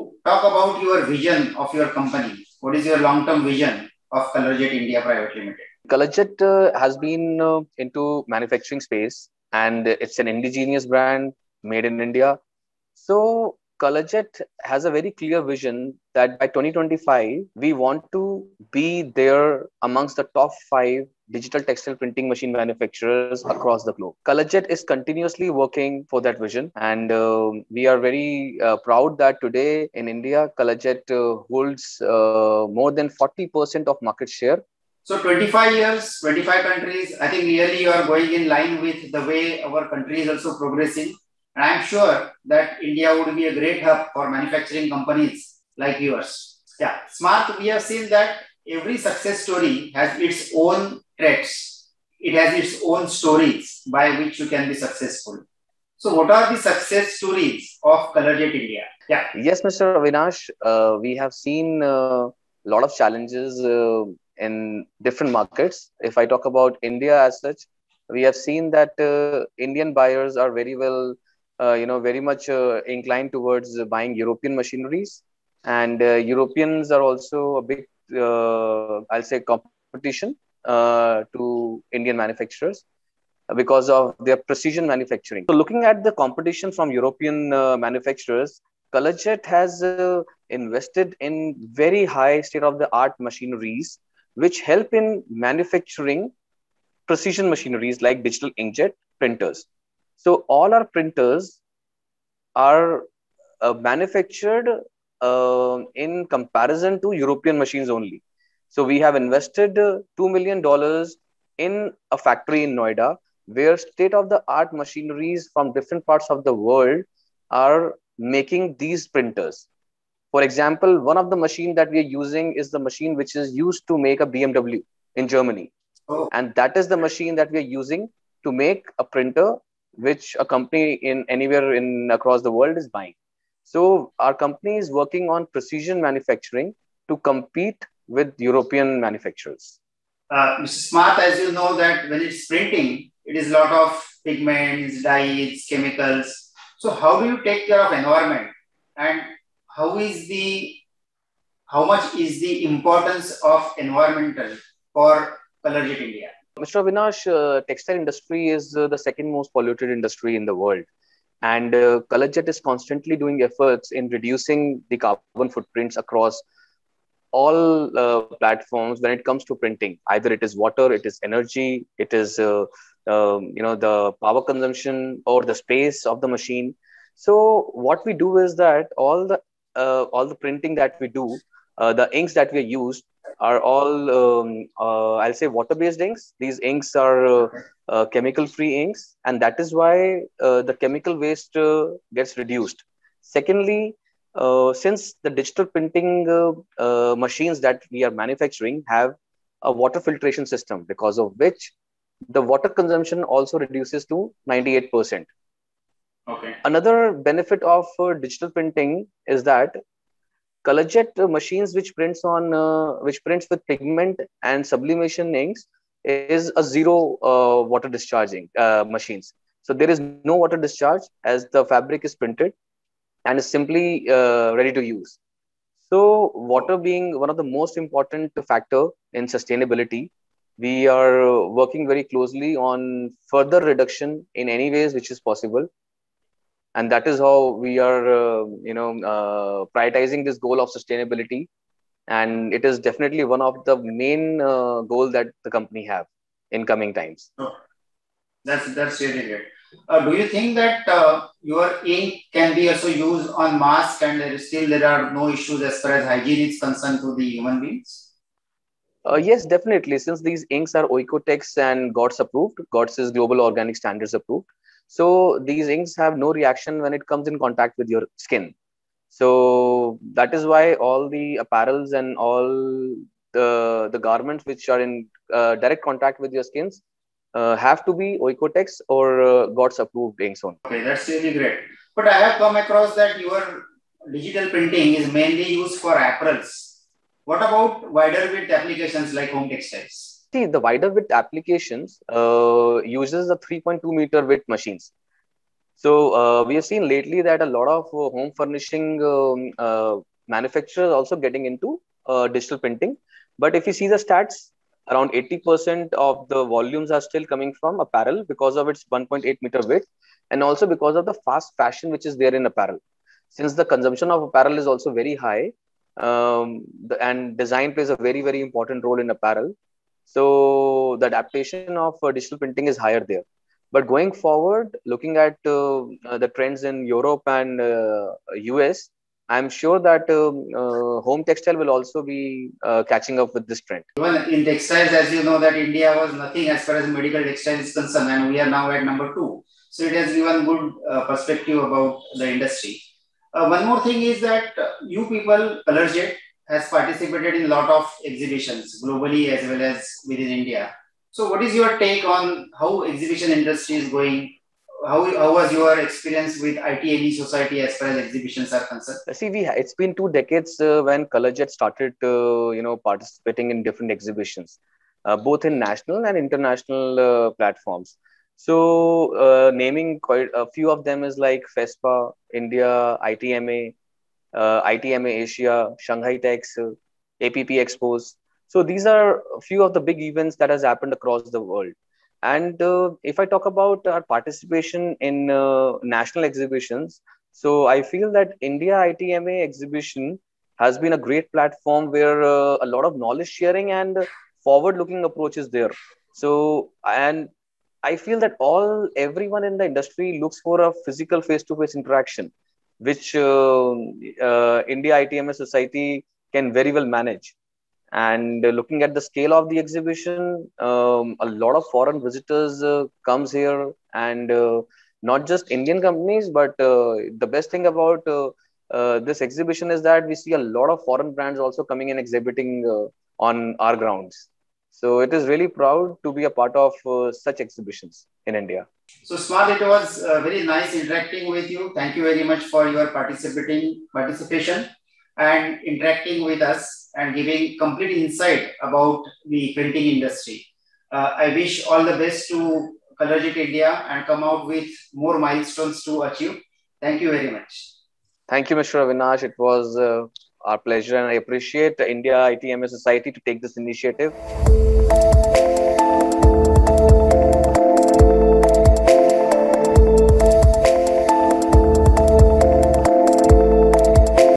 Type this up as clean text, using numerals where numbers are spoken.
to talk about your vision of your company. What is your long-term vision of ColorJet India Private Limited? ColorJet has been into manufacturing space, and it's an indigenous brand made in India. So ColorJet has a very clear vision that by 2025, we want to be there amongst the top 5 digital textile printing machine manufacturers across the globe. ColorJet is continuously working for that vision, and we are very proud that today in India, ColorJet holds more than 40% of market share. So 25 years, 25 countries, I think really you are going in line with the way our country is also progressing. And I'm sure that India would be a great hub for manufacturing companies like yours. Yeah, Smart, we have seen that every success story has its own traits. It has its own stories by which you can be successful. So what are the success stories of ColorJet India? Yeah. Yes, Mr. Avinash, we have seen a lot of challenges in different markets. If I talk about India as such, we have seen that Indian buyers are very well, very much inclined towards buying European machineries. And Europeans are also a big, I'll say, competition to Indian manufacturers because of their precision manufacturing. So looking at the competition from European manufacturers, ColorJet has invested in very high state-of-the-art machineries which help in manufacturing precision machineries like digital inkjet printers. So all our printers are manufactured in comparison to European machines only. So we have invested $2 million in a factory in Noida where state-of-the-art machineries from different parts of the world are making these printers. For example, one of the machines that we are using is the machine which is used to make a BMW in Germany. Oh. And that is the machine that we are using to make a printer which a company in anywhere in across the world is buying. So our company is working on precision manufacturing to compete with European manufacturers. Mr. Smart, as you know that when it's printing, it is a lot of pigments, dyes, chemicals. So how do you take care of environment, and how much is the importance of environmental for ColorJet India? Mr. Avinash, textile industry is the second most polluted industry in the world. And ColorJet is constantly doing efforts in reducing the carbon footprints across all platforms when it comes to printing. Either it is water, it is energy, it is the power consumption or the space of the machine. So what we do is that all the printing that we do, the inks that we use are all I'll say water-based inks. These inks are chemical-free inks, and that is why the chemical waste gets reduced. Secondly, since the digital printing machines that we are manufacturing have a water filtration system, because of which the water consumption also reduces to 98%. Okay. Another benefit of digital printing is that ColorJet machines which prints with pigment and sublimation inks is a zero water discharging machines. So there is no water discharge as the fabric is printed and is simply ready to use. So water being one of the most important factor in sustainability, we are working very closely on further reduction in any ways which is possible. And that is how we are, prioritizing this goal of sustainability. And it is definitely one of the main goal that the company have in coming times. Oh, that's really great. Do you think that your ink can be also used on mask and there are no issues as far as hygiene is concerned to the human beings? Yes, definitely. Since these inks are Oikotex and GOTS approved, GOTS is Global Organic Standards approved. So these inks have no reaction when it comes in contact with your skin. So that is why all the apparels and all the garments which are in direct contact with your skins have to be Oikotex or GOTS approved inks only. Okay, that's really great. But I have come across that your digital printing is mainly used for apparels. What about wider width applications like home textiles? See, the wider width applications uses the 3.2 meter width machines. So we have seen lately that a lot of home furnishing manufacturers also getting into digital printing. But if you see the stats, around 80% of the volumes are still coming from apparel because of its 1.8-meter width, and also because of the fast fashion which is there in apparel. Since the consumption of apparel is also very high, and design plays a very, very important role in apparel. So the adaptation of digital printing is higher there. But going forward, looking at the trends in Europe and US, I'm sure that home textile will also be catching up with this trend. Even in textiles, as you know, that India was nothing as far as medical textiles is concerned, and we are now at number 2. So it has given good perspective about the industry. One more thing is that you people, ColorJet, has participated in a lot of exhibitions globally as well as within India. So what is your take on how exhibition industry is going? How was your experience with ITME Society as far as exhibitions are concerned? See, it's been 2 decades when ColorJet started, participating in different exhibitions, both in national and international platforms. So, naming quite a few of them is like FESPA, India, ITMA Asia, Shanghai Tex, APP Expos. So these are a few of the big events that has happened across the world. And if I talk about our participation in national exhibitions, so I feel that India ITMA exhibition has been a great platform where a lot of knowledge sharing and forward-looking approach is there. So, and I feel that everyone in the industry looks for a physical face-to-face interaction, which India ITMS Society can very well manage. And looking at the scale of the exhibition, a lot of foreign visitors comes here, and not just Indian companies, but the best thing about this exhibition is that we see a lot of foreign brands also coming and exhibiting on our grounds. So it is really proud to be a part of such exhibitions in India. So Smart, it was very nice interacting with you. Thank you very much for your participation and interacting with us and giving complete insight about the printing industry. I wish all the best to ColorJet India and come out with more milestones to achieve. Thank you very much. Thank you, Mr. Avinash. It was our pleasure, and I appreciate the India ITMS Society to take this initiative.